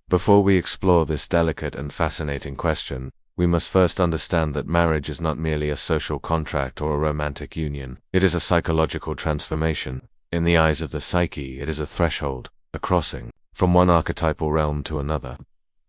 Before we explore this delicate and fascinating question, we must first understand that marriage is not merely a social contract or a romantic union. It is a psychological transformation. In the eyes of the psyche, it is a threshold, a crossing, from one archetypal realm to another.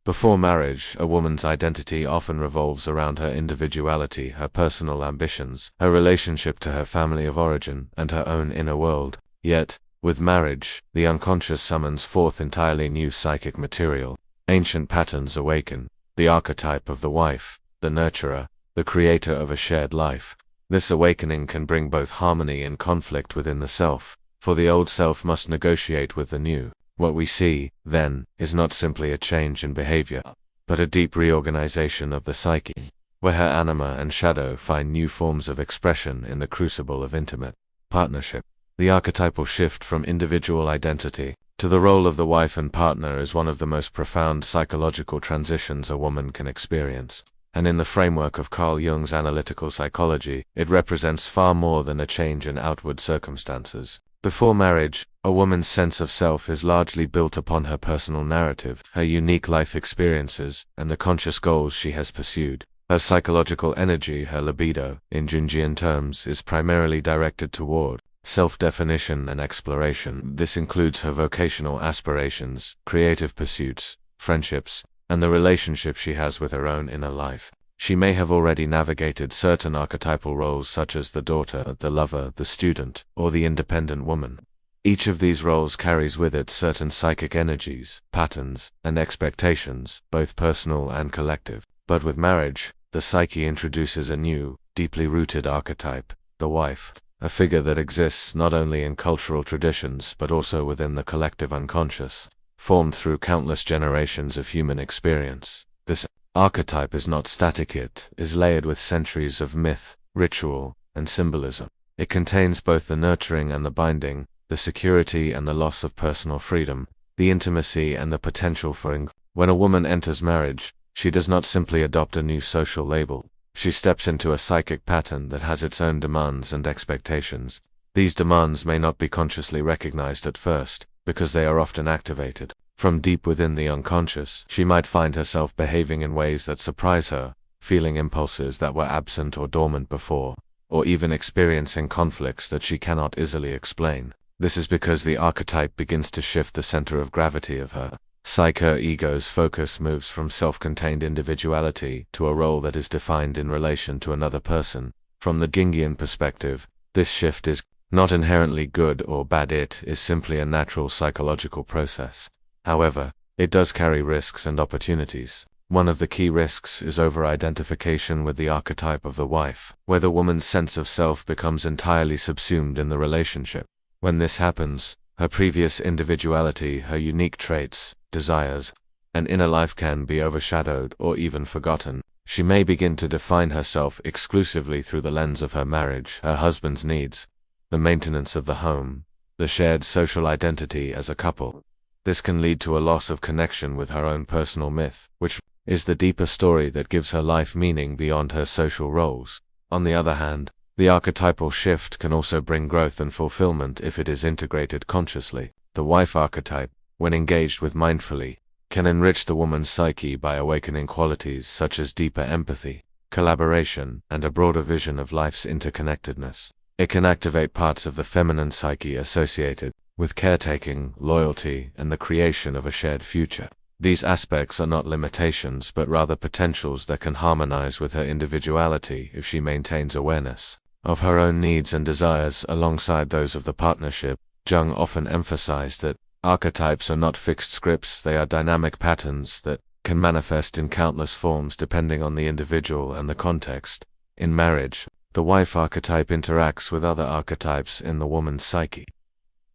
Before marriage, a woman's identity often revolves around her individuality, her personal ambitions, her relationship to her family of origin, and her own inner world. Yet, with marriage, the unconscious summons forth entirely new psychic material. Ancient patterns awaken, the archetype of the wife, the nurturer, the creator of a shared life. This awakening can bring both harmony and conflict within the self, for the old self must negotiate with the new. What we see, then, is not simply a change in behavior, but a deep reorganization of the psyche, where her anima and shadow find new forms of expression in the crucible of intimate partnership. The archetypal shift from individual identity to the role of the wife and partner is one of the most profound psychological transitions a woman can experience. And in the framework of Carl Jung's analytical psychology, it represents far more than a change in outward circumstances. Before marriage, a woman's sense of self is largely built upon her personal narrative, her unique life experiences, and the conscious goals she has pursued. Her psychological energy, her libido, in Jungian terms, is primarily directed toward self-definition and exploration. This includes her vocational aspirations, creative pursuits, friendships, and the relationship she has with her own inner life. She may have already navigated certain archetypal roles such as the daughter, the lover, the student, or the independent woman. Each of these roles carries with it certain psychic energies, patterns, and expectations, both personal and collective. But with marriage, the psyche introduces a new, deeply rooted archetype, the wife, a figure that exists not only in cultural traditions but also within the collective unconscious, formed through countless generations of human experience. This archetype is not static, it is layered with centuries of myth, ritual, and symbolism. It contains both the nurturing and the binding, the security and the loss of personal freedom, the intimacy and the potential for When a woman enters marriage, she does not simply adopt a new social label. She steps into a psychic pattern that has its own demands and expectations. These demands may not be consciously recognized at first, because they are often activated from deep within the unconscious. She might find herself behaving in ways that surprise her, feeling impulses that were absent or dormant before, or even experiencing conflicts that she cannot easily explain. This is because the archetype begins to shift the center of gravity of her psyche. Her ego's focus moves from self-contained individuality to a role that is defined in relation to another person. From the Jungian perspective, this shift is not inherently good or bad, it is simply a natural psychological process. However, it does carry risks and opportunities. One of the key risks is over-identification with the archetype of the wife, where the woman's sense of self becomes entirely subsumed in the relationship. When this happens, her previous individuality, her unique traits, desires, and inner life can be overshadowed or even forgotten. She may begin to define herself exclusively through the lens of her marriage, her husband's needs, the maintenance of the home, the shared social identity as a couple. This can lead to a loss of connection with her own personal myth, which is the deeper story that gives her life meaning beyond her social roles. On the other hand, the archetypal shift can also bring growth and fulfillment if it is integrated consciously. The wife archetype, when engaged with mindfully, can enrich the woman's psyche by awakening qualities such as deeper empathy, collaboration, and a broader vision of life's interconnectedness. It can activate parts of the feminine psyche associated with caretaking, loyalty, and the creation of a shared future. These aspects are not limitations but rather potentials that can harmonize with her individuality if she maintains awareness of her own needs and desires alongside those of the partnership. Jung often emphasized that archetypes are not fixed scripts, they are dynamic patterns that can manifest in countless forms depending on the individual and the context. In marriage, the wife archetype interacts with other archetypes in the woman's psyche.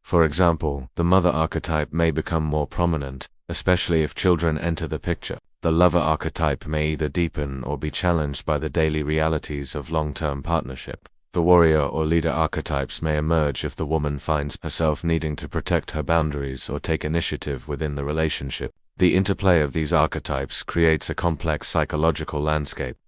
For example, the mother archetype may become more prominent, especially if children enter the picture. The lover archetype may either deepen or be challenged by the daily realities of long-term partnership. The warrior or leader archetypes may emerge if the woman finds herself needing to protect her boundaries or take initiative within the relationship. The interplay of these archetypes creates a complex psychological landscape,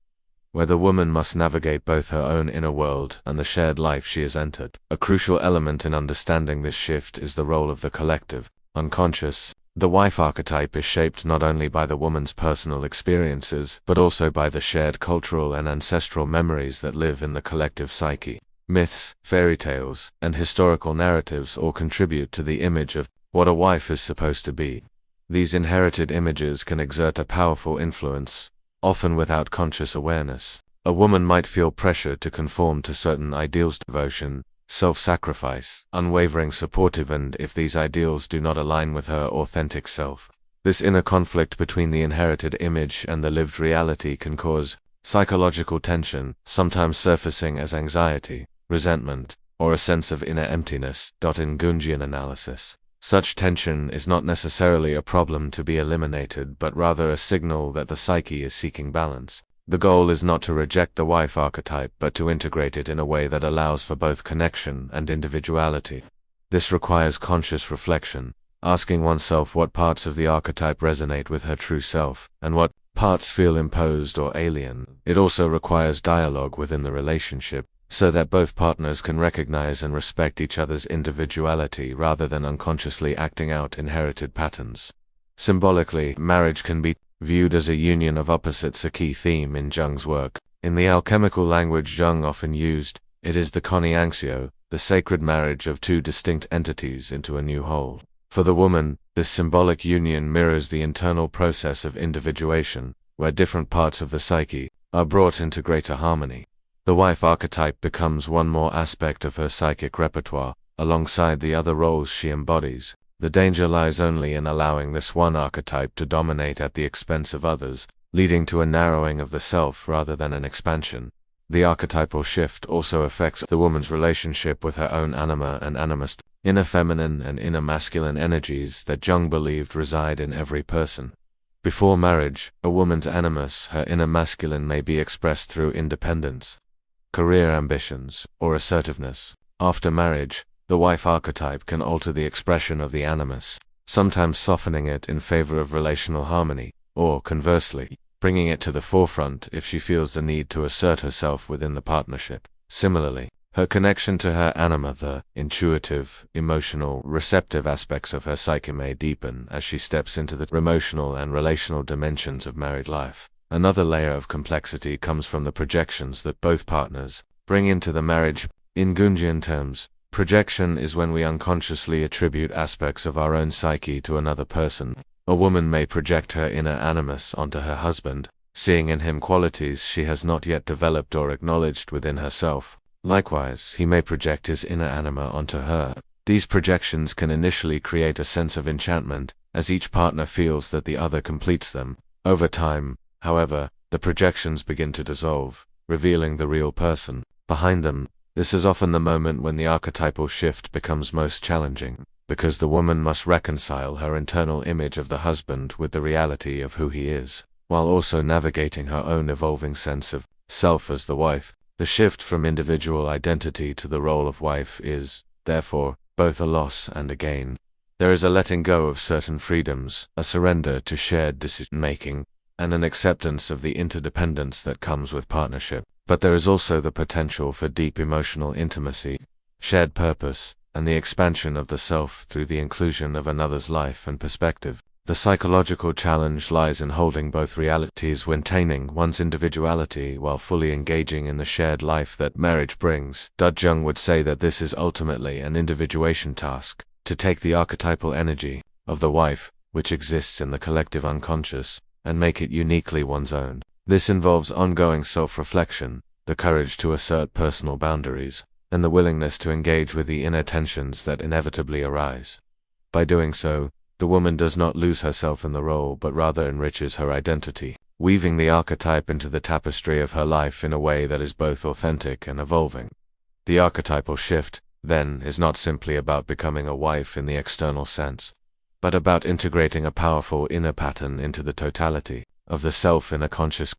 where the woman must navigate both her own inner world and the shared life she has entered. A crucial element in understanding this shift is the role of the collective, unconscious, The wife archetype is shaped not only by the woman's personal experiences, but also by the shared cultural and ancestral memories that live in the collective psyche. Myths, fairy tales, and historical narratives all contribute to the image of what a wife is supposed to be. These inherited images can exert a powerful influence, often without conscious awareness. A woman might feel pressure to conform to certain ideals: devotion, self-sacrifice, unwavering supportive, and if these ideals do not align with her authentic self, this inner conflict between the inherited image and the lived reality can cause psychological tension, sometimes surfacing as anxiety, resentment, or a sense of inner emptiness. In Jungian analysis, such tension is not necessarily a problem to be eliminated, but rather a signal that the psyche is seeking balance. The goal is not to reject the wife archetype, but to integrate it in a way that allows for both connection and individuality. This requires conscious reflection, asking oneself what parts of the archetype resonate with her true self, and what parts feel imposed or alien. It also requires dialogue within the relationship, so that both partners can recognize and respect each other's individuality rather than unconsciously acting out inherited patterns. Symbolically, marriage can be viewed as a union of opposites, a key theme in Jung's work. In the alchemical language Jung often used, it is the coniunctio, the sacred marriage of two distinct entities into a new whole. For the woman, this symbolic union mirrors the internal process of individuation, where different parts of the psyche are brought into greater harmony. The wife archetype becomes one more aspect of her psychic repertoire, alongside the other roles she embodies. The danger lies only in allowing this one archetype to dominate at the expense of others, leading to a narrowing of the self rather than an expansion. The archetypal shift also affects the woman's relationship with her own anima and animus, inner feminine and inner masculine energies that Jung believed reside in every person. Before marriage, a woman's animus, her inner masculine, may be expressed through independence, career ambitions, or assertiveness. After marriage, the wife archetype can alter the expression of the animus, sometimes softening it in favor of relational harmony, or, conversely, bringing it to the forefront if she feels the need to assert herself within the partnership. Similarly, her connection to her anima, the intuitive, emotional, receptive aspects of her psyche, may deepen as she steps into the emotional and relational dimensions of married life. Another layer of complexity comes from the projections that both partners bring into the marriage. In Jungian terms, projection is when we unconsciously attribute aspects of our own psyche to another person. A woman may project her inner animus onto her husband, seeing in him qualities she has not yet developed or acknowledged within herself. Likewise, he may project his inner anima onto her. These projections can initially create a sense of enchantment, as each partner feels that the other completes them. Over time, however, the projections begin to dissolve, revealing the real person behind them. This is often the moment when the archetypal shift becomes most challenging, because the woman must reconcile her internal image of the husband with the reality of who he is, while also navigating her own evolving sense of self as the wife. The shift from individual identity to the role of wife is, therefore, both a loss and a gain. There is a letting go of certain freedoms, a surrender to shared decision-making, and an acceptance of the interdependence that comes with partnership. But there is also the potential for deep emotional intimacy, shared purpose, and the expansion of the self through the inclusion of another's life and perspective. The psychological challenge lies in holding both realities, maintaining one's individuality while fully engaging in the shared life that marriage brings. Jung would say that this is ultimately an individuation task, to take the archetypal energy of the wife, which exists in the collective unconscious, and make it uniquely one's own. This involves ongoing self-reflection, the courage to assert personal boundaries, and the willingness to engage with the inner tensions that inevitably arise. By doing so, the woman does not lose herself in the role but rather enriches her identity, weaving the archetype into the tapestry of her life in a way that is both authentic and evolving. The archetypal shift, then, is not simply about becoming a wife in the external sense, but about integrating a powerful inner pattern into the totality of the self in a conscious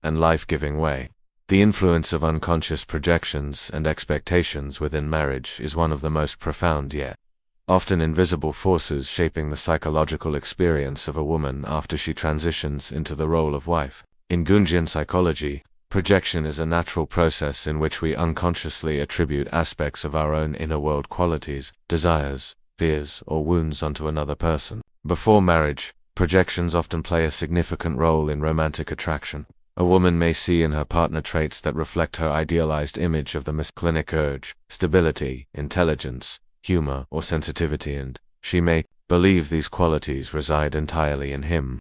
and life-giving way. The influence of unconscious projections and expectations within marriage is one of the most profound yet often invisible forces shaping the psychological experience of a woman after she transitions into the role of wife. In Jungian psychology, projection is a natural process in which we unconsciously attribute aspects of our own inner world qualities, desires, fears, or wounds onto another person. Before marriage, projections often play a significant role in romantic attraction. A woman may see in her partner traits that reflect her idealized image of the masculine urge, stability, intelligence, humor, or sensitivity, and she may believe these qualities reside entirely in him,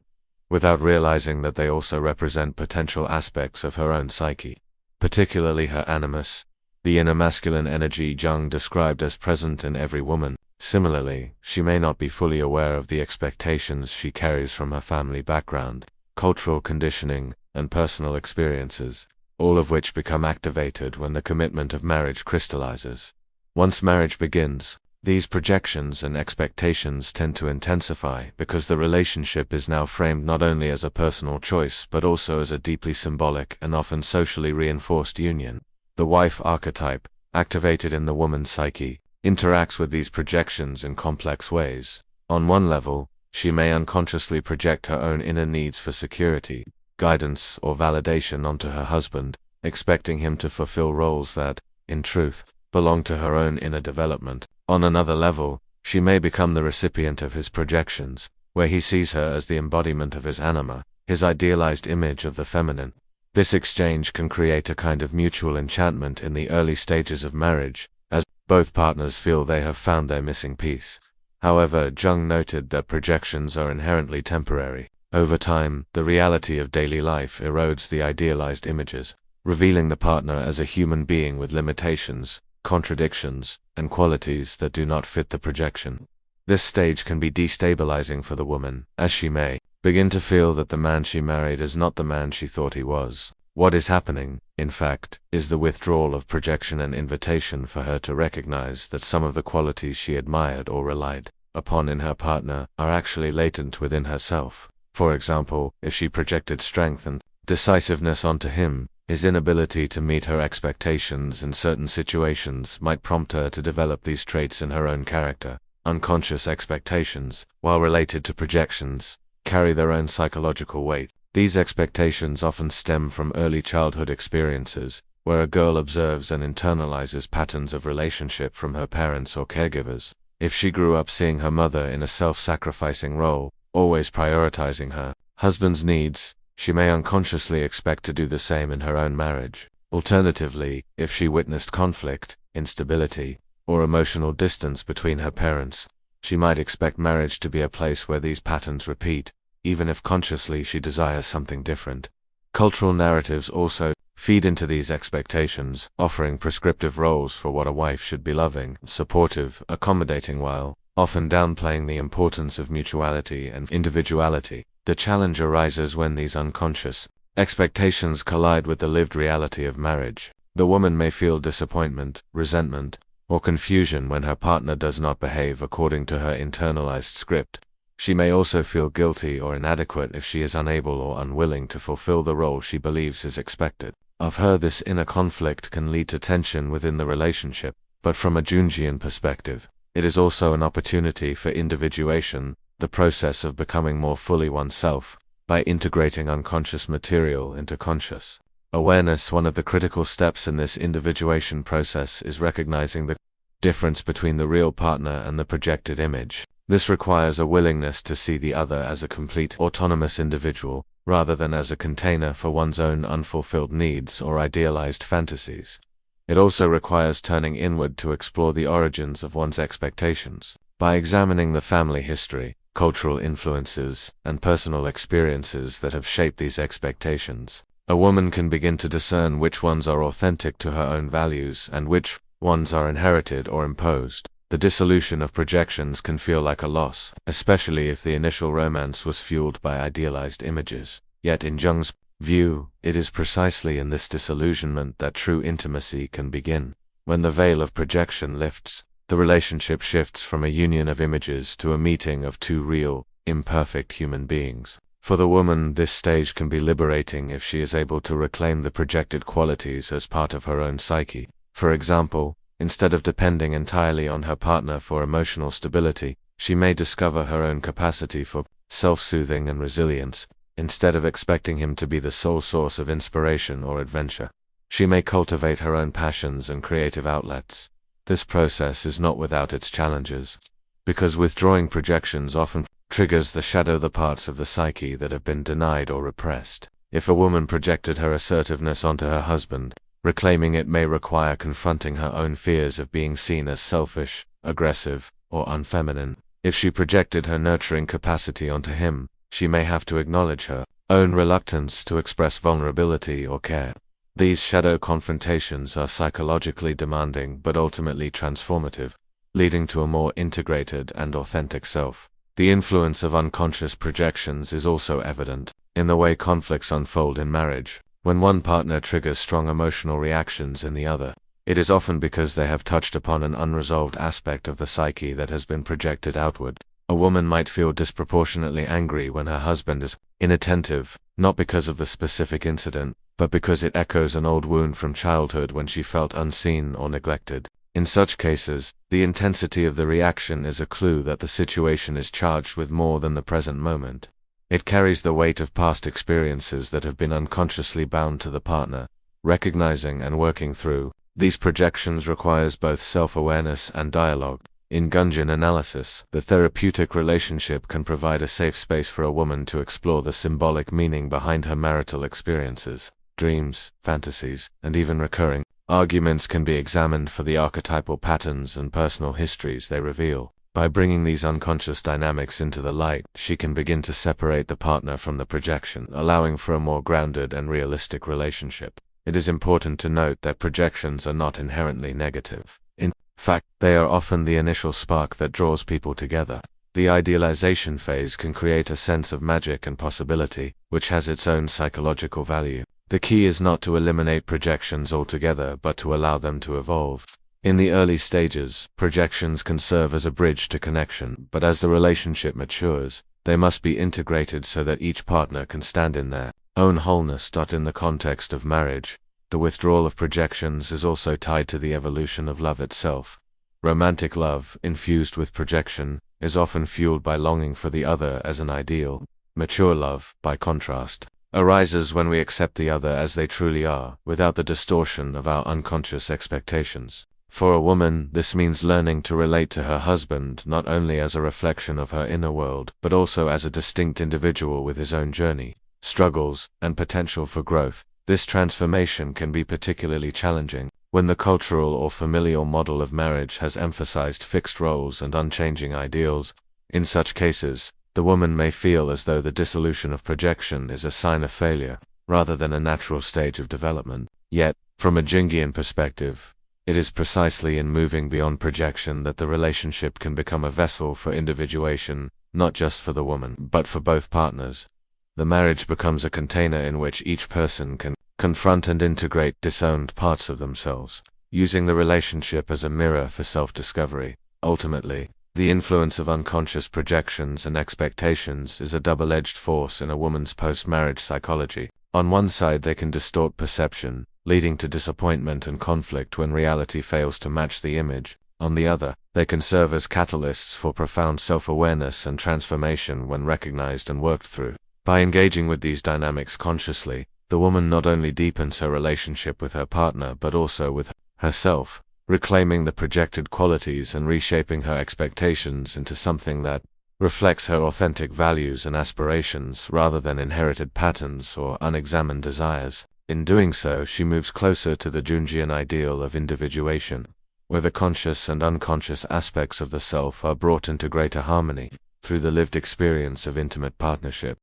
without realizing that they also represent potential aspects of her own psyche, particularly her animus, the inner masculine energy Jung described as present in every woman. Similarly, she may not be fully aware of the expectations she carries from her family background, cultural conditioning, and personal experiences, all of which become activated when the commitment of marriage crystallizes. Once marriage begins, these projections and expectations tend to intensify because the relationship is now framed not only as a personal choice but also as a deeply symbolic and often socially reinforced union. The wife archetype, activated in the woman's psyche, interacts with these projections in complex ways. On one level, she may unconsciously project her own inner needs for security, guidance, or validation onto her husband, expecting him to fulfill roles that, in truth, belong to her own inner development. On another level, she may become the recipient of his projections, where he sees her as the embodiment of his anima, his idealized image of the feminine. This exchange can create a kind of mutual enchantment in the early stages of marriage, as both partners feel they have found their missing piece. However, Jung noted that projections are inherently temporary. Over time, the reality of daily life erodes the idealized images, revealing the partner as a human being with limitations, contradictions, and qualities that do not fit the projection. This stage can be destabilizing for the woman, as she may begin to feel that the man she married is not the man she thought he was. What is happening, in fact, is the withdrawal of projection and invitation for her to recognize that some of the qualities she admired or relied upon in her partner are actually latent within herself. For example, if she projected strength and decisiveness onto him, his inability to meet her expectations in certain situations might prompt her to develop these traits in her own character. Unconscious expectations, while related to projections, carry their own psychological weight. These expectations often stem from early childhood experiences, where a girl observes and internalizes patterns of relationship from her parents or caregivers. If she grew up seeing her mother in a self-sacrificing role, always prioritizing her husband's needs, she may unconsciously expect to do the same in her own marriage. Alternatively, if she witnessed conflict, instability, or emotional distance between her parents, she might expect marriage to be a place where these patterns repeat, even if consciously she desires something different. Cultural narratives also feed into these expectations, offering prescriptive roles for what a wife should be: loving, supportive, accommodating, while often downplaying the importance of mutuality and individuality. The challenge arises when these unconscious expectations collide with the lived reality of marriage. The woman may feel disappointment, resentment, or confusion when her partner does not behave according to her internalized script. She may also feel guilty or inadequate if she is unable or unwilling to fulfill the role she believes is expected of her. This inner conflict can lead to tension within the relationship, but from a Jungian perspective, it is also an opportunity for individuation, the process of becoming more fully oneself, by integrating unconscious material into conscious awareness. One of the critical steps in this individuation process is recognizing the difference between the real partner and the projected image. This requires a willingness to see the other as a complete, autonomous individual, rather than as a container for one's own unfulfilled needs or idealized fantasies. It also requires turning inward to explore the origins of one's expectations. By examining the family history, cultural influences, and personal experiences that have shaped these expectations, a woman can begin to discern which ones are authentic to her own values and which ones are inherited or imposed. The dissolution of projections can feel like a loss, especially if the initial romance was fueled by idealized images. Yet in Jung's view, it is precisely in this disillusionment that true intimacy can begin. When the veil of projection lifts, the relationship shifts from a union of images to a meeting of two real, imperfect human beings. For the woman, this stage can be liberating if she is able to reclaim the projected qualities as part of her own psyche. For example, instead of depending entirely on her partner for emotional stability, she may discover her own capacity for self-soothing and resilience, instead of expecting him to be the sole source of inspiration or adventure. She may cultivate her own passions and creative outlets. This process is not without its challenges, because withdrawing projections often triggers the parts of the psyche that have been denied or repressed. If a woman projected her assertiveness onto her husband, reclaiming it may require confronting her own fears of being seen as selfish, aggressive, or unfeminine. If she projected her nurturing capacity onto him, she may have to acknowledge her own reluctance to express vulnerability or care. These shadow confrontations are psychologically demanding but ultimately transformative, leading to a more integrated and authentic self. The influence of unconscious projections is also evident in the way conflicts unfold in marriage. When one partner triggers strong emotional reactions in the other, it is often because they have touched upon an unresolved aspect of the psyche that has been projected outward. A woman might feel disproportionately angry when her husband is inattentive, not because of the specific incident, but because it echoes an old wound from childhood when she felt unseen or neglected. In such cases, the intensity of the reaction is a clue that the situation is charged with more than the present moment. It carries the weight of past experiences that have been unconsciously bound to the partner. Recognizing and working through these projections requires both self-awareness and dialogue. In Jungian analysis, the therapeutic relationship can provide a safe space for a woman to explore the symbolic meaning behind her marital experiences. Dreams, fantasies, and even recurring arguments can be examined for the archetypal patterns and personal histories they reveal. By bringing these unconscious dynamics into the light, she can begin to separate the partner from the projection, allowing for a more grounded and realistic relationship. It is important to note that projections are not inherently negative. In fact, they are often the initial spark that draws people together. The idealization phase can create a sense of magic and possibility, which has its own psychological value. The key is not to eliminate projections altogether, but to allow them to evolve. In the early stages, projections can serve as a bridge to connection, but as the relationship matures, they must be integrated so that each partner can stand in their own wholeness. In the context of marriage, the withdrawal of projections is also tied to the evolution of love itself. Romantic love, infused with projection, is often fueled by longing for the other as an ideal. Mature love, by contrast, arises when we accept the other as they truly are, without the distortion of our unconscious expectations. For a woman, this means learning to relate to her husband not only as a reflection of her inner world, but also as a distinct individual with his own journey, struggles, and potential for growth. This transformation can be particularly challenging when the cultural or familial model of marriage has emphasized fixed roles and unchanging ideals. In such cases, the woman may feel as though the dissolution of projection is a sign of failure, rather than a natural stage of development. Yet, from a Jungian perspective, it is precisely in moving beyond projection that the relationship can become a vessel for individuation, not just for the woman, but for both partners. The marriage becomes a container in which each person can confront and integrate disowned parts of themselves, using the relationship as a mirror for self-discovery. Ultimately, the influence of unconscious projections and expectations is a double-edged force in a woman's post-marriage psychology. On one side, they can distort perception, leading to disappointment and conflict when reality fails to match the image. On the other, they can serve as catalysts for profound self-awareness and transformation when recognized and worked through. By engaging with these dynamics consciously, the woman not only deepens her relationship with her partner but also with herself, reclaiming the projected qualities and reshaping her expectations into something that reflects her authentic values and aspirations rather than inherited patterns or unexamined desires. In doing so, she moves closer to the Jungian ideal of individuation, where the conscious and unconscious aspects of the self are brought into greater harmony through the lived experience of intimate partnership.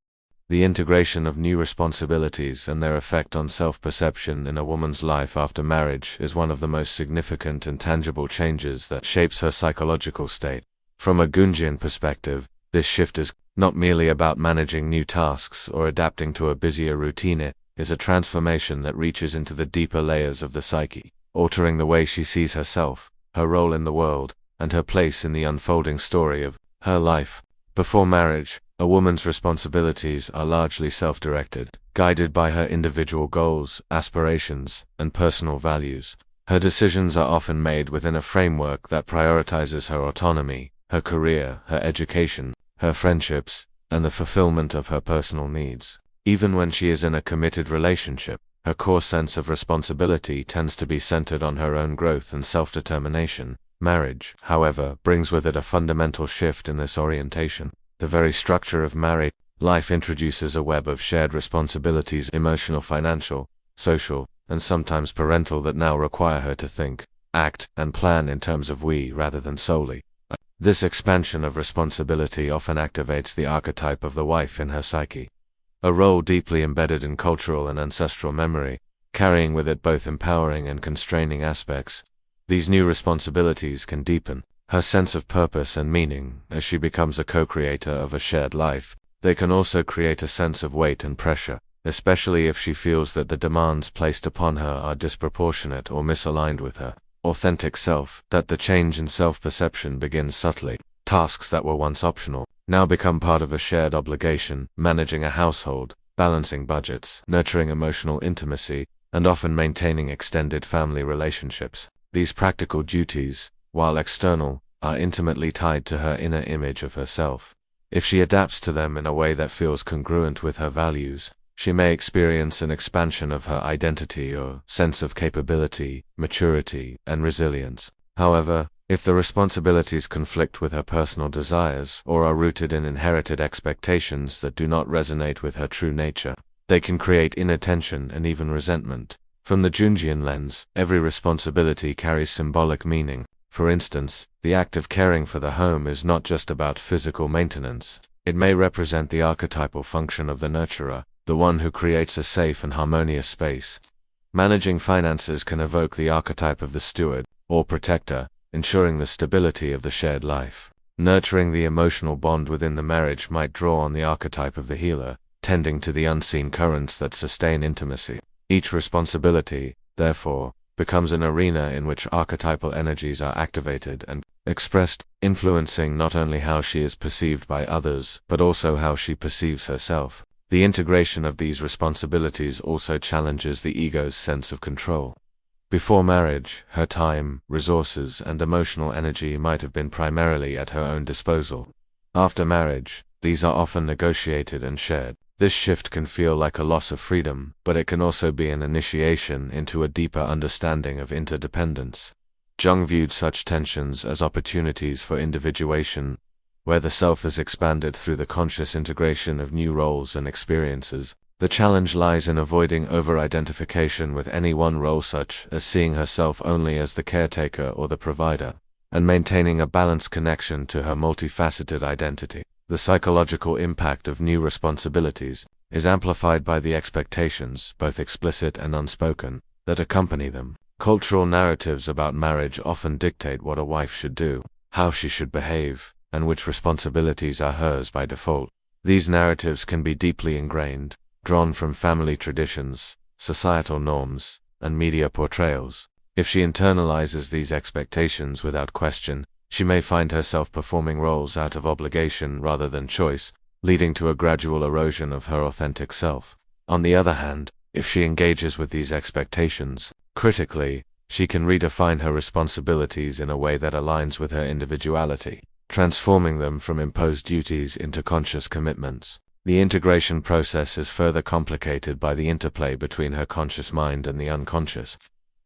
The integration of new responsibilities and their effect on self-perception in a woman's life after marriage is one of the most significant and tangible changes that shapes her psychological state. From a Jungian perspective, this shift is not merely about managing new tasks or adapting to a busier routine. It is a transformation that reaches into the deeper layers of the psyche, altering the way she sees herself, her role in the world, and her place in the unfolding story of her life. Before marriage, a woman's responsibilities are largely self-directed, guided by her individual goals, aspirations, and personal values. Her decisions are often made within a framework that prioritizes her autonomy, her career, her education, her friendships, and the fulfillment of her personal needs. Even when she is in a committed relationship, her core sense of responsibility tends to be centered on her own growth and self-determination. Marriage, however, brings with it a fundamental shift in this orientation. The very structure of married life introduces a web of shared responsibilities, emotional, financial, social, and sometimes parental, that now require her to think, act, and plan in terms of we rather than solely. This expansion of responsibility often activates the archetype of the wife in her psyche, a role deeply embedded in cultural and ancestral memory, carrying with it both empowering and constraining aspects. These new responsibilities can deepen her sense of purpose and meaning as she becomes a co-creator of a shared life. They can also create a sense of weight and pressure, especially if she feels that the demands placed upon her are disproportionate or misaligned with her authentic self, that the change in self-perception begins subtly. Tasks that were once optional now become part of a shared obligation, managing a household, balancing budgets, nurturing emotional intimacy, and often maintaining extended family relationships. These practical duties, while external, are intimately tied to her inner image of herself. If she adapts to them in a way that feels congruent with her values, she may experience an expansion of her identity or sense of capability, maturity, and resilience. However, if the responsibilities conflict with her personal desires or are rooted in inherited expectations that do not resonate with her true nature, they can create inner tension and even resentment. From the Jungian lens, every responsibility carries symbolic meaning. For instance, the act of caring for the home is not just about physical maintenance. It may represent the archetypal function of the nurturer, the one who creates a safe and harmonious space. Managing finances can evoke the archetype of the steward, or protector, ensuring the stability of the shared life. Nurturing the emotional bond within the marriage might draw on the archetype of the healer, tending to the unseen currents that sustain intimacy. Each responsibility, therefore, becomes an arena in which archetypal energies are activated and expressed, influencing not only how she is perceived by others, but also how she perceives herself. The integration of these responsibilities also challenges the ego's sense of control. Before marriage, her time, resources, and emotional energy might have been primarily at her own disposal. After marriage, these are often negotiated and shared. This shift can feel like a loss of freedom, but it can also be an initiation into a deeper understanding of interdependence. Jung viewed such tensions as opportunities for individuation, where the self is expanded through the conscious integration of new roles and experiences. The challenge lies in avoiding over-identification with any one role, such as seeing herself only as the caretaker or the provider, and maintaining a balanced connection to her multifaceted identity. The psychological impact of new responsibilities is amplified by the expectations, both explicit and unspoken, that accompany them. Cultural narratives about marriage often dictate what a wife should do, how she should behave, and which responsibilities are hers by default. These narratives can be deeply ingrained, drawn from family traditions, societal norms, and media portrayals. If she internalizes these expectations without question, she may find herself performing roles out of obligation rather than choice, leading to a gradual erosion of her authentic self. On the other hand, if she engages with these expectations critically, she can redefine her responsibilities in a way that aligns with her individuality, transforming them from imposed duties into conscious commitments. The integration process is further complicated by the interplay between her conscious mind and the unconscious.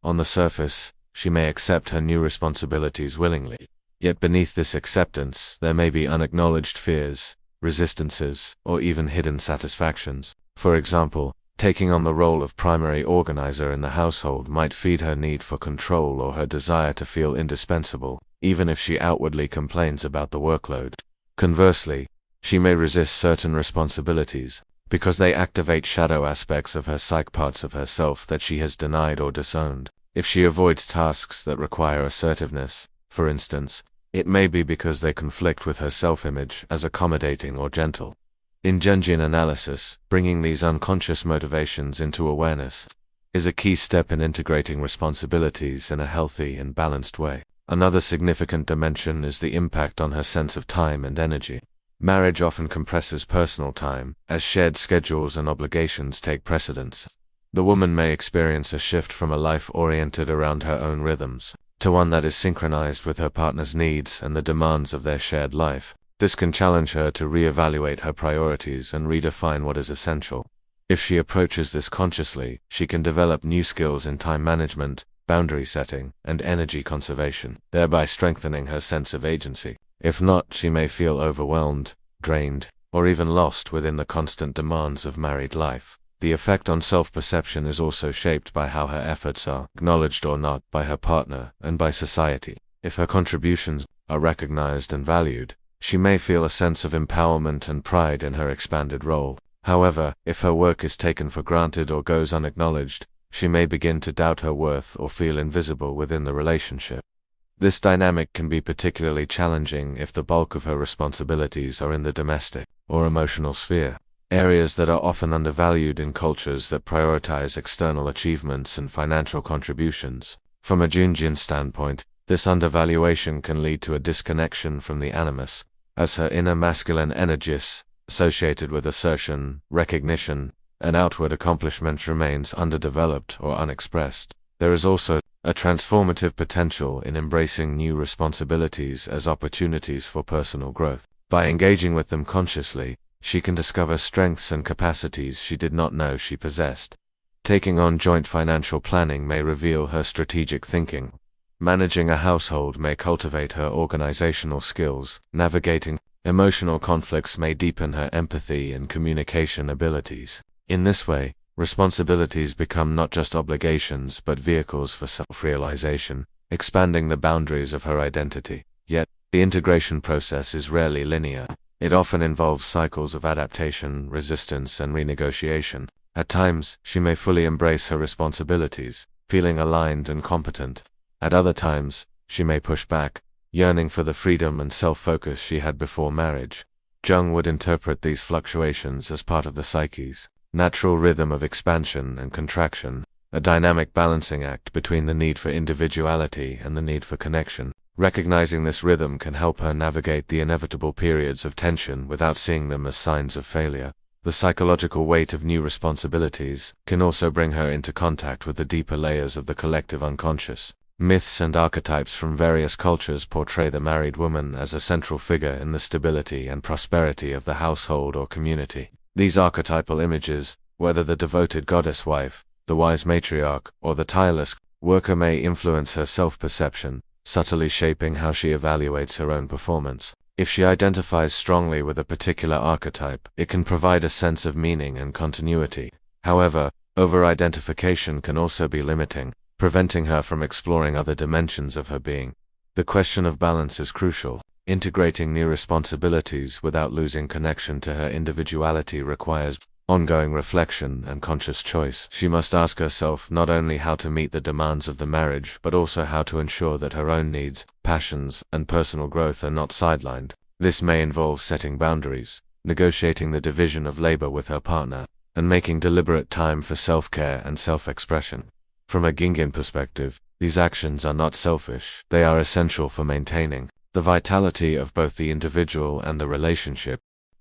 On the surface, she may accept her new responsibilities willingly. Yet beneath this acceptance, there may be unacknowledged fears, resistances, or even hidden satisfactions. For example, taking on the role of primary organizer in the household might feed her need for control or her desire to feel indispensable, even if she outwardly complains about the workload. Conversely, she may resist certain responsibilities because they activate shadow aspects of her psyche, parts of herself that she has denied or disowned. If she avoids tasks that require assertiveness, for instance, it may be because they conflict with her self-image as accommodating or gentle. In Jungian analysis, bringing these unconscious motivations into awareness is a key step in integrating responsibilities in a healthy and balanced way. Another significant dimension is the impact on her sense of time and energy. Marriage often compresses personal time, as shared schedules and obligations take precedence. The woman may experience a shift from a life oriented around her own rhythms to one that is synchronized with her partner's needs and the demands of their shared life. This can challenge her to reevaluate her priorities and redefine what is essential. If she approaches this consciously, she can develop new skills in time management, boundary setting, and energy conservation, thereby strengthening her sense of agency. If not, she may feel overwhelmed, drained, or even lost within the constant demands of married life. The effect on self-perception is also shaped by how her efforts are acknowledged or not by her partner and by society. If her contributions are recognized and valued, she may feel a sense of empowerment and pride in her expanded role. However, if her work is taken for granted or goes unacknowledged, she may begin to doubt her worth or feel invisible within the relationship. This dynamic can be particularly challenging if the bulk of her responsibilities are in the domestic or emotional sphere, areas that are often undervalued in cultures that prioritize external achievements and financial contributions. From a Jungian standpoint, this undervaluation can lead to a disconnection from the animus, as her inner masculine energies, associated with assertion, recognition, and outward accomplishment, remains underdeveloped or unexpressed. There is also a transformative potential in embracing new responsibilities as opportunities for personal growth. By engaging with them consciously, she can discover strengths and capacities she did not know she possessed. Taking on joint financial planning may reveal her strategic thinking. Managing a household may cultivate her organizational skills. Navigating emotional conflicts may deepen her empathy and communication abilities. In this way, responsibilities become not just obligations but vehicles for self-realization, expanding the boundaries of her identity. Yet, the integration process is rarely linear. It often involves cycles of adaptation, resistance, and renegotiation. At times, she may fully embrace her responsibilities, feeling aligned and competent. At other times, she may push back, yearning for the freedom and self-focus she had before marriage. Jung would interpret these fluctuations as part of the psyche's natural rhythm of expansion and contraction, a dynamic balancing act between the need for individuality and the need for connection. Recognizing this rhythm can help her navigate the inevitable periods of tension without seeing them as signs of failure. The psychological weight of new responsibilities can also bring her into contact with the deeper layers of the collective unconscious. Myths and archetypes from various cultures portray the married woman as a central figure in the stability and prosperity of the household or community. These archetypal images, whether the devoted goddess wife, the wise matriarch, or the tireless worker, may influence her self-perception, subtly shaping how she evaluates her own performance. If she identifies strongly with a particular archetype, it can provide a sense of meaning and continuity. However, over-identification can also be limiting, preventing her from exploring other dimensions of her being. The question of balance is crucial. Integrating new responsibilities without losing connection to her individuality requires ongoing reflection and conscious choice. She must ask herself not only how to meet the demands of the marriage, but also how to ensure that her own needs, passions, and personal growth are not sidelined. This may involve setting boundaries, negotiating the division of labor with her partner, and making deliberate time for self-care and self-expression. From a Jungian perspective, these actions are not selfish. They are essential for maintaining the vitality of both the individual and the relationship.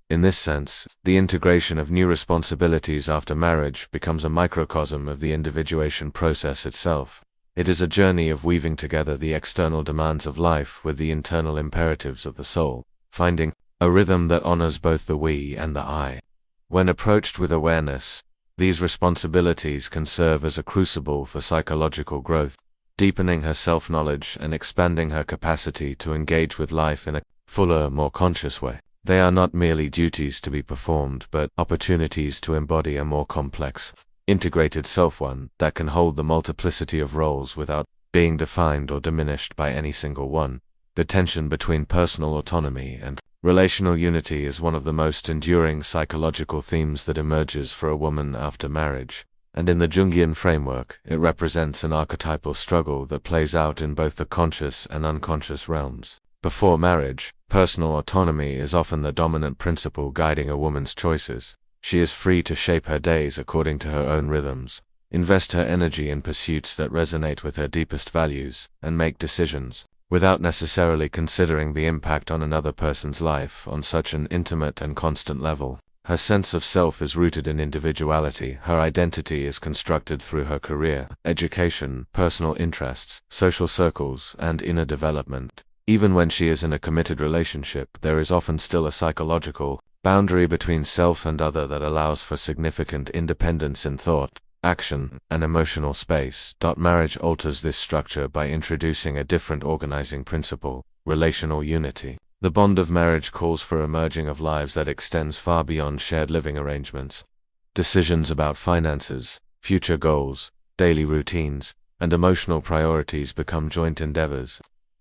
In this sense, the integration of new responsibilities after marriage becomes a microcosm of the individuation process itself. It is a journey of weaving together the external demands of life with the internal imperatives of the soul, finding a rhythm that honors both the we and the I. When approached with awareness, these responsibilities can serve as a crucible for psychological growth, deepening her self-knowledge and expanding her capacity to engage with life in a fuller, more conscious way. They are not merely duties to be performed, but opportunities to embody a more complex, integrated self, one that can hold the multiplicity of roles without being defined or diminished by any single one. The tension between personal autonomy and relational unity is one of the most enduring psychological themes that emerges for a woman after marriage. And in the Jungian framework, it represents an archetypal struggle that plays out in both the conscious and unconscious realms. Before marriage, personal autonomy is often the dominant principle guiding a woman's choices. She is free to shape her days according to her own rhythms, invest her energy in pursuits that resonate with her deepest values, and make decisions, without necessarily considering the impact on another person's life on such an intimate and constant level. Her sense of self is rooted in individuality. Her identity is constructed through her career, education, personal interests, social circles, and inner development. Even when she is in a committed relationship, there is often still a psychological boundary between self and other that allows for significant independence in thought, action, and emotional space. Marriage alters this structure by introducing a different organizing principle, relational unity. The bond of marriage calls for a merging of lives that extends far beyond shared living arrangements. Decisions about finances, future goals, daily routines, and emotional priorities become joint endeavors.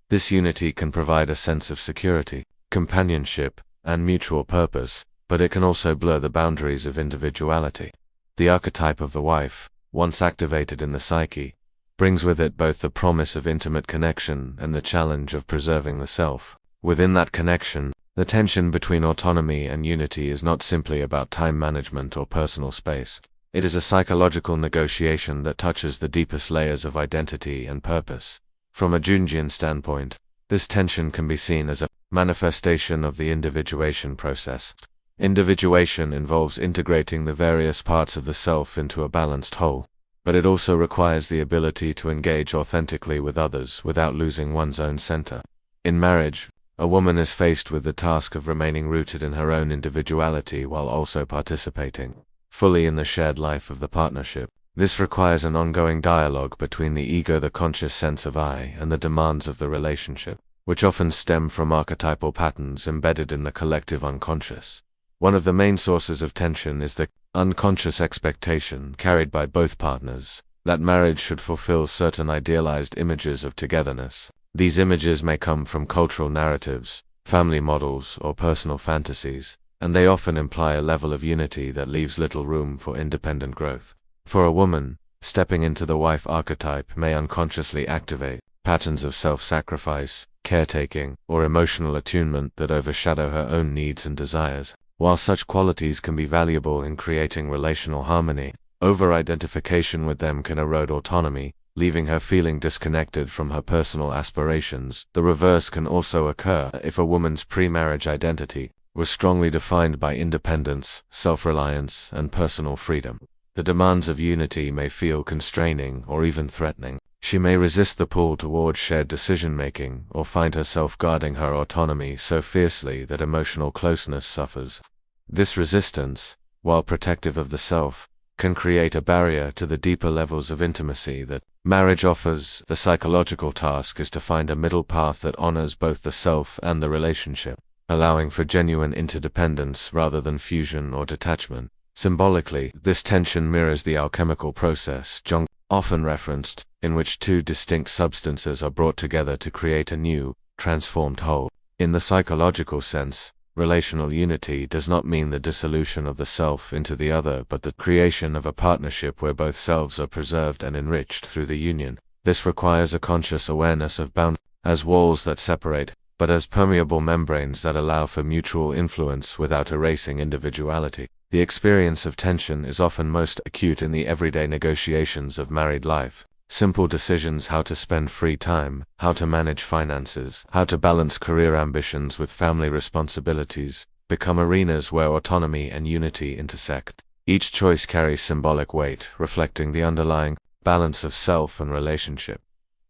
This unity can provide a sense of security, companionship, and mutual purpose, but it can also blur the boundaries of individuality. The archetype of the wife, once activated in the psyche, brings with it both the promise of intimate connection and the challenge of preserving the self. Within that connection, the tension between autonomy and unity is not simply about time management or personal space. It is a psychological negotiation that touches the deepest layers of identity and purpose. From a Jungian standpoint, this tension can be seen as a manifestation of the individuation process. Individuation involves integrating the various parts of the self into a balanced whole, but it also requires the ability to engage authentically with others without losing one's own center. In marriage, a woman is faced with the task of remaining rooted in her own individuality while also participating fully in the shared life of the partnership. This requires an ongoing dialogue between the ego, the conscious sense of I, and the demands of the relationship, which often stem from archetypal patterns embedded in the collective unconscious. One of the main sources of tension is the unconscious expectation carried by both partners that marriage should fulfill certain idealized images of togetherness. These images may come from cultural narratives, family models, or personal fantasies, and they often imply a level of unity that leaves little room for independent growth. For a woman, stepping into the wife archetype may unconsciously activate patterns of self-sacrifice, caretaking, or emotional attunement that overshadow her own needs and desires. While such qualities can be valuable in creating relational harmony, over-identification with them can erode autonomy, leaving her feeling disconnected from her personal aspirations. The reverse can also occur if a woman's pre-marriage identity was strongly defined by independence, self-reliance, and personal freedom. The demands of unity may feel constraining or even threatening. She may resist the pull toward shared decision-making or find herself guarding her autonomy so fiercely that emotional closeness suffers. This resistance, while protective of the self, can create a barrier to the deeper levels of intimacy that marriage offers. The psychological task is to find a middle path that honors both the self and the relationship, allowing for genuine interdependence rather than fusion or detachment. Symbolically, this tension mirrors the alchemical process Jung often referenced, in which two distinct substances are brought together to create a new, transformed whole. In the psychological sense, relational unity does not mean the dissolution of the self into the other, but the creation of a partnership where both selves are preserved and enriched through the union. This requires a conscious awareness of boundaries as walls that separate, but as permeable membranes that allow for mutual influence without erasing individuality. The experience of tension is often most acute in the everyday negotiations of married life. Simple decisions: how to spend free time, how to manage finances, how to balance career ambitions with family responsibilities, become arenas where autonomy and unity intersect. Each choice carries symbolic weight, reflecting the underlying balance of self and relationship.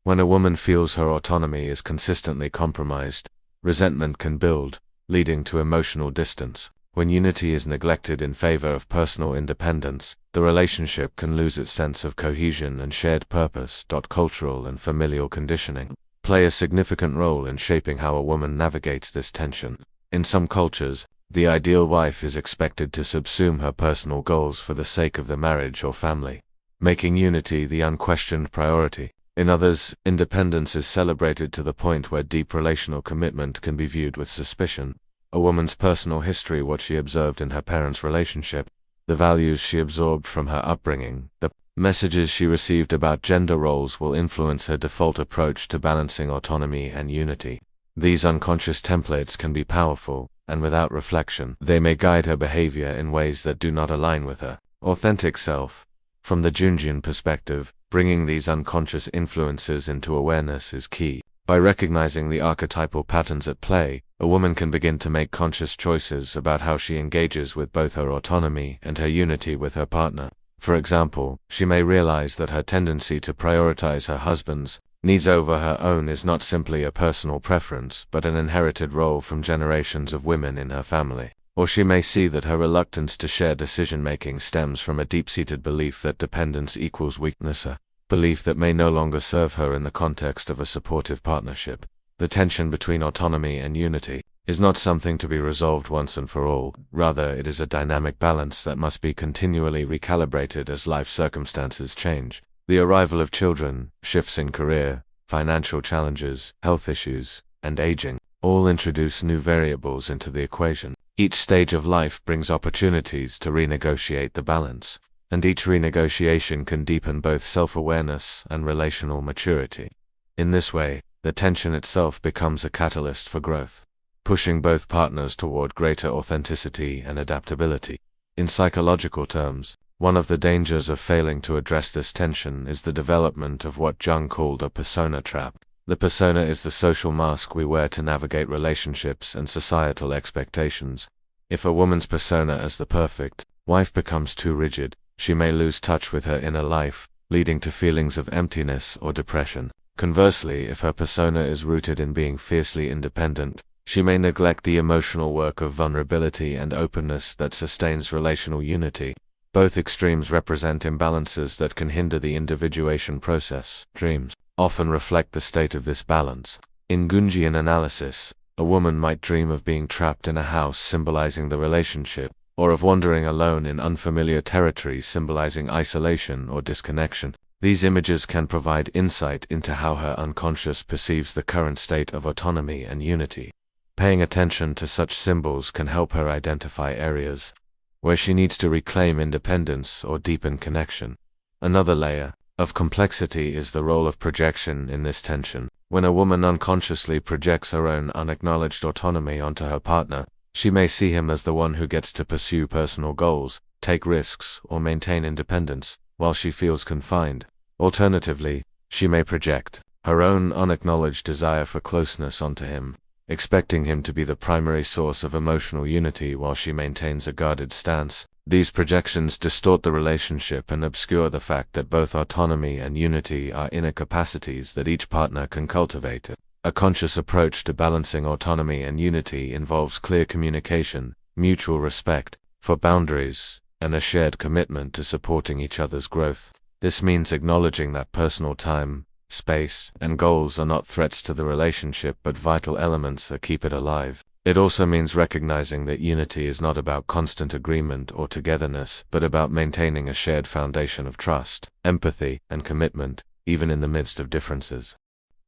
When a woman feels her autonomy is consistently compromised, resentment can build, leading to emotional distance. When unity is neglected in favor of personal independence, the relationship can lose its sense of cohesion and shared purpose. Cultural and familial conditioning play a significant role in shaping how a woman navigates this tension. In some cultures, the ideal wife is expected to subsume her personal goals for the sake of the marriage or family, making unity the unquestioned priority. In others, independence is celebrated to the point where deep relational commitment can be viewed with suspicion. A woman's personal history, what she observed in her parents' relationship, the values she absorbed from her upbringing, the messages she received about gender roles will influence her default approach to balancing autonomy and unity. These unconscious templates can be powerful, and without reflection, they may guide her behavior in ways that do not align with her authentic self. From the Jungian perspective, bringing these unconscious influences into awareness is key. By recognizing the archetypal patterns at play, a woman can begin to make conscious choices about how she engages with both her autonomy and her unity with her partner. For example, she may realize that her tendency to prioritize her husband's needs over her own is not simply a personal preference, but an inherited role from generations of women in her family. Or she may see that her reluctance to share decision-making stems from a deep-seated belief that dependence equals weakness, a belief that may no longer serve her in the context of a supportive partnership. The tension between autonomy and unity is not something to be resolved once and for all. Rather, it is a dynamic balance that must be continually recalibrated as life circumstances change. The arrival of children, shifts in career, financial challenges, health issues, and aging all introduce new variables into the equation. Each stage of life brings opportunities to renegotiate the balance, and each renegotiation can deepen both self-awareness and relational maturity. In this way, the tension itself becomes a catalyst for growth, pushing both partners toward greater authenticity and adaptability. In psychological terms, one of the dangers of failing to address this tension is the development of what Jung called a persona trap. The persona is the social mask we wear to navigate relationships and societal expectations. If a woman's persona as the perfect wife becomes too rigid, she may lose touch with her inner life, leading to feelings of emptiness or depression. Conversely, if her persona is rooted in being fiercely independent, she may neglect the emotional work of vulnerability and openness that sustains relational unity. Both extremes represent imbalances that can hinder the individuation process. Dreams often reflect the state of this balance. In Jungian analysis, a woman might dream of being trapped in a house symbolizing the relationship, or of wandering alone in unfamiliar territory symbolizing isolation or disconnection. These images can provide insight into how her unconscious perceives the current state of autonomy and unity. Paying attention to such symbols can help her identify areas where she needs to reclaim independence or deepen connection. Another layer of complexity is the role of projection in this tension. When a woman unconsciously projects her own unacknowledged autonomy onto her partner, she may see him as the one who gets to pursue personal goals, take risks, or maintain independence, while she feels confined. Alternatively, she may project her own unacknowledged desire for closeness onto him, expecting him to be the primary source of emotional unity while she maintains a guarded stance. These projections distort the relationship and obscure the fact that both autonomy and unity are inner capacities that each partner can cultivate. A conscious approach to balancing autonomy and unity involves clear communication, mutual respect for boundaries, and a shared commitment to supporting each other's growth. This means acknowledging that personal time, space, and goals are not threats to the relationship but vital elements that keep it alive. It also means recognizing that unity is not about constant agreement or togetherness, but about maintaining a shared foundation of trust, empathy, and commitment, even in the midst of differences.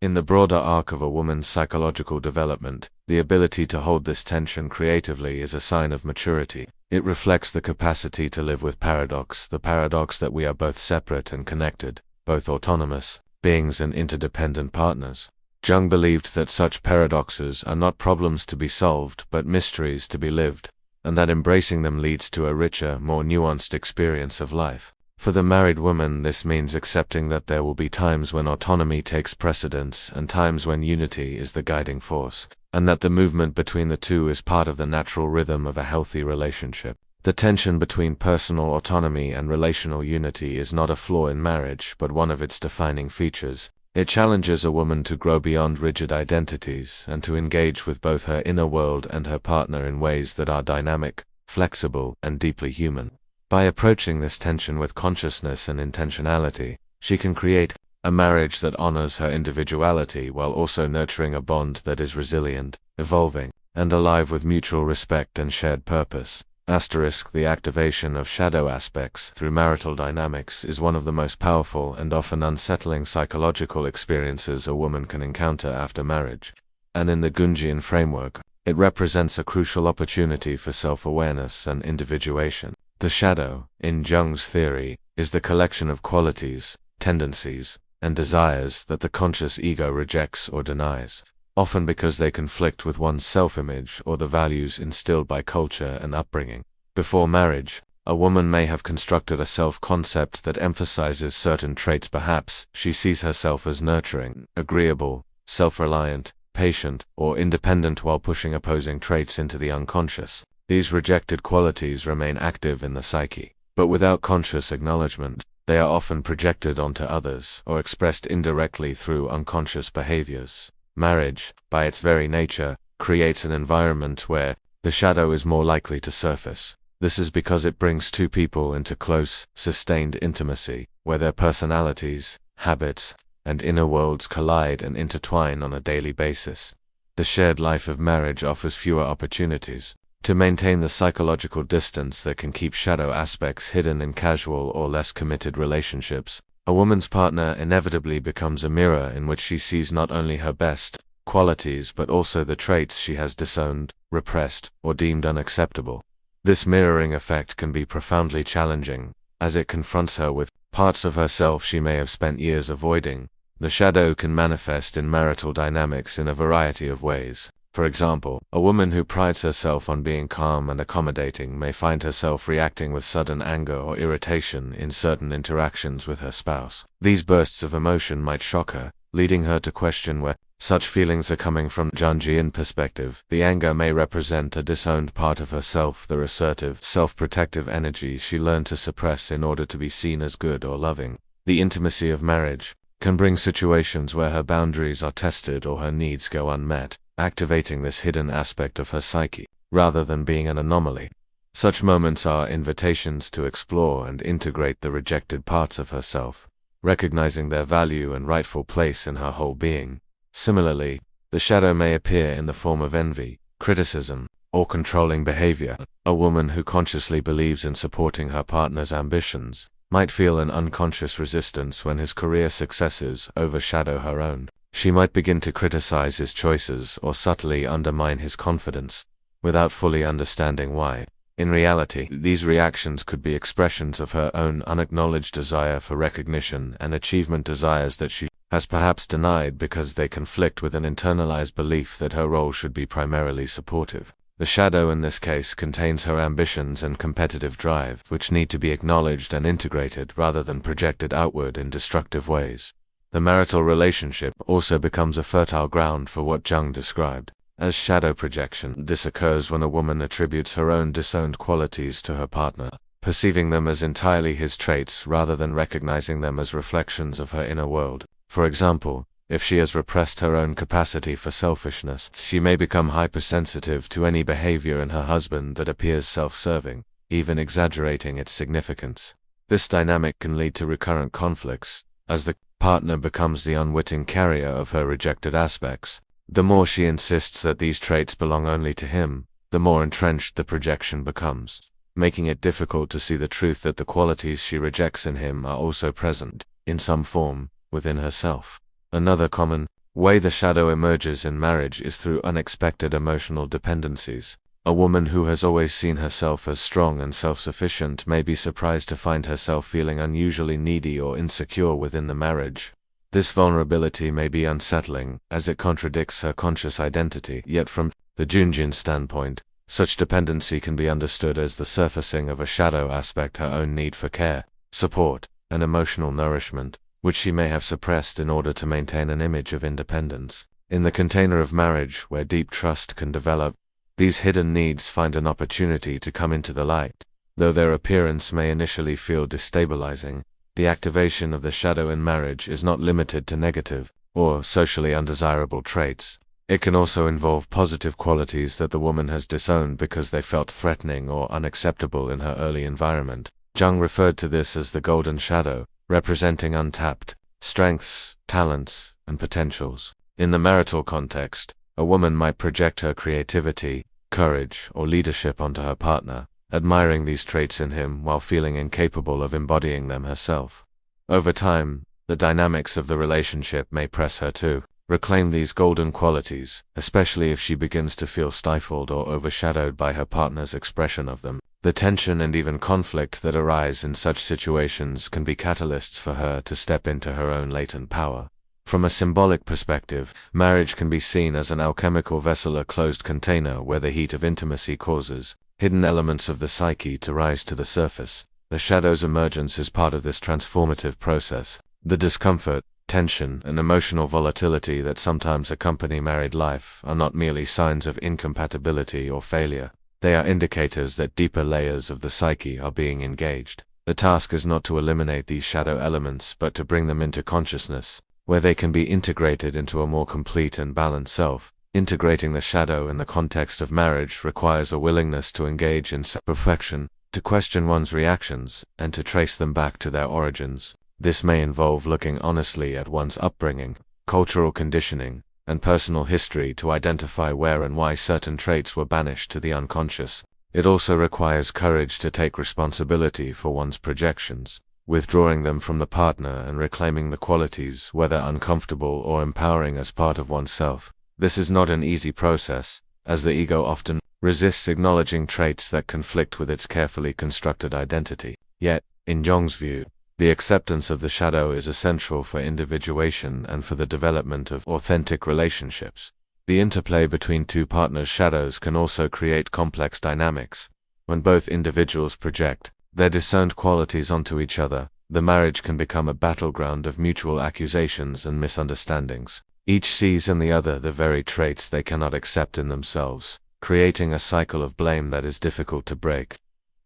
In the broader arc of a woman's psychological development, the ability to hold this tension creatively is a sign of maturity. It reflects the capacity to live with paradox, the paradox that we are both separate and connected, both autonomous beings and interdependent partners. Jung believed that such paradoxes are not problems to be solved but mysteries to be lived, and that embracing them leads to a richer, more nuanced experience of life. For the married woman, this means accepting that there will be times when autonomy takes precedence and times when unity is the guiding force, and that the movement between the two is part of the natural rhythm of a healthy relationship. The tension between personal autonomy and relational unity is not a flaw in marriage but one of its defining features. It challenges a woman to grow beyond rigid identities and to engage with both her inner world and her partner in ways that are dynamic, flexible, and deeply human. By approaching this tension with consciousness and intentionality, she can create a marriage that honors her individuality while also nurturing a bond that is resilient, evolving, and alive with mutual respect and shared purpose. The activation of shadow aspects through marital dynamics is one of the most powerful and often unsettling psychological experiences a woman can encounter after marriage. And in the Jungian framework, it represents a crucial opportunity for self-awareness and individuation. The shadow, in Jung's theory, is the collection of qualities, tendencies, and desires that the conscious ego rejects or denies, often because they conflict with one's self-image or the values instilled by culture and upbringing. Before marriage, a woman may have constructed a self-concept that emphasizes certain traits. Perhaps she sees herself as nurturing, agreeable, self-reliant, patient, or independent while pushing opposing traits into the unconscious. These rejected qualities remain active in the psyche, but without conscious acknowledgement, they are often projected onto others or expressed indirectly through unconscious behaviors. Marriage, by its very nature, creates an environment where the shadow is more likely to surface. This is because it brings two people into close, sustained intimacy, where their personalities, habits, and inner worlds collide and intertwine on a daily basis. the shared life of marriage offers fewer opportunities to maintain the psychological distance that can keep shadow aspects hidden in casual or less committed relationships. A woman's partner inevitably becomes a mirror in which she sees not only her best qualities but also the traits she has disowned, repressed, or deemed unacceptable. This mirroring effect can be profoundly challenging, as it confronts her with parts of herself she may have spent years avoiding. The shadow can manifest in marital dynamics in a variety of ways. For example, a woman who prides herself on being calm and accommodating may find herself reacting with sudden anger or irritation in certain interactions with her spouse. These bursts of emotion might shock her, leading her to question where such feelings are coming from. Jungian perspective, the anger may represent a disowned part of herself, the assertive, self-protective energy she learned to suppress in order to be seen as good or loving. The intimacy of marriage can bring situations where her boundaries are tested or her needs go unmet, activating this hidden aspect of her psyche, rather than being an anomaly. Such moments are invitations to explore and integrate the rejected parts of herself, recognizing their value and rightful place in her whole being. Similarly, the shadow may appear in the form of envy, criticism, or controlling behavior. A woman who consciously believes in supporting her partner's ambitions might feel an unconscious resistance when his career successes overshadow her own. She might begin to criticize his choices or subtly undermine his confidence, without fully understanding why. In reality, these reactions could be expressions of her own unacknowledged desire for recognition and achievement, desires that she has perhaps denied because they conflict with an internalized belief that her role should be primarily supportive. The shadow in this case contains her ambitions and competitive drive, which need to be acknowledged and integrated rather than projected outward in destructive ways. The marital relationship also becomes a fertile ground for what Jung described as shadow projection. This occurs when a woman attributes her own disowned qualities to her partner, perceiving them as entirely his traits rather than recognizing them as reflections of her inner world. For example, if she has repressed her own capacity for selfishness, she may become hypersensitive to any behavior in her husband that appears self-serving, even exaggerating its significance. This dynamic can lead to recurrent conflicts, as the partner becomes the unwitting carrier of her rejected aspects. The more she insists that these traits belong only to him, the more entrenched the projection becomes, making it difficult to see the truth that the qualities she rejects in him are also present, in some form, within herself. Another common way the shadow emerges in marriage is through unexpected emotional dependencies. A woman who has always seen herself as strong and self-sufficient may be surprised to find herself feeling unusually needy or insecure within the marriage. This vulnerability may be unsettling, as it contradicts her conscious identity, yet from the Jungian standpoint, such dependency can be understood as the surfacing of a shadow aspect, her own need for care, support, and emotional nourishment, which she may have suppressed in order to maintain an image of independence. In the container of marriage, where deep trust can develop, these hidden needs find an opportunity to come into the light. Though their appearance may initially feel destabilizing, the activation of the shadow in marriage is not limited to negative or socially undesirable traits. It can also involve positive qualities that the woman has disowned because they felt threatening or unacceptable in her early environment. Jung referred to this as the golden shadow, representing untapped strengths, talents, and potentials. In the marital context, a woman might project her creativity, courage, or leadership onto her partner, admiring these traits in him while feeling incapable of embodying them herself. Over time, the dynamics of the relationship may press her to reclaim these golden qualities, especially if she begins to feel stifled or overshadowed by her partner's expression of them. The tension and even conflict that arise in such situations can be catalysts for her to step into her own latent power. From a symbolic perspective, marriage can be seen as an alchemical vessel, a closed container where the heat of intimacy causes hidden elements of the psyche to rise to the surface. The shadow's emergence is part of this transformative process. The discomfort, tension, and emotional volatility that sometimes accompany married life are not merely signs of incompatibility or failure. They are indicators that deeper layers of the psyche are being engaged. The task is not to eliminate these shadow elements, but to bring them into consciousness, where they can be integrated into a more complete and balanced self. Integrating the shadow in the context of marriage requires a willingness to engage in self-reflection, to question one's reactions, and to trace them back to their origins. This may involve looking honestly at one's upbringing, cultural conditioning, and personal history to identify where and why certain traits were banished to the unconscious. It also requires courage to take responsibility for one's projections, withdrawing them from the partner and reclaiming the qualities, whether uncomfortable or empowering, as part of oneself. This is not an easy process, as the ego often resists acknowledging traits that conflict with its carefully constructed identity. Yet, in Jung's view, the acceptance of the shadow is essential for individuation and for the development of authentic relationships. The interplay between two partners' shadows can also create complex dynamics. When both individuals project their discerned qualities onto each other, the marriage can become a battleground of mutual accusations and misunderstandings. Each sees in the other the very traits they cannot accept in themselves, creating a cycle of blame that is difficult to break.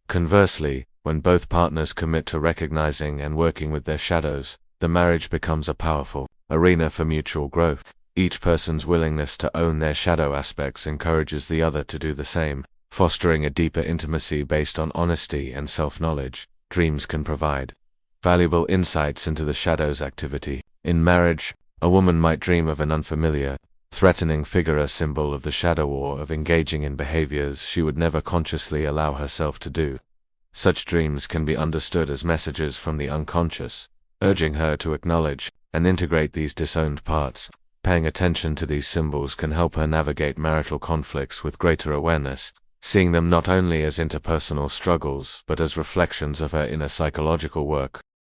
Conversely, when both partners commit to recognizing and working with their shadows, the marriage becomes a powerful arena for mutual growth. Each person's willingness to own their shadow aspects encourages the other to do the same, fostering a deeper intimacy based on honesty and self-knowledge. Dreams can provide valuable insights into the shadow's activity. In marriage, a woman might dream of an unfamiliar, threatening figure, a symbol of the shadow, or of engaging in behaviors she would never consciously allow herself to do. Such dreams can be understood as messages from the unconscious, urging her to acknowledge and integrate these disowned parts. Paying attention to these symbols can help her navigate marital conflicts with greater awareness, seeing them not only as interpersonal struggles but as reflections of her inner psychological work.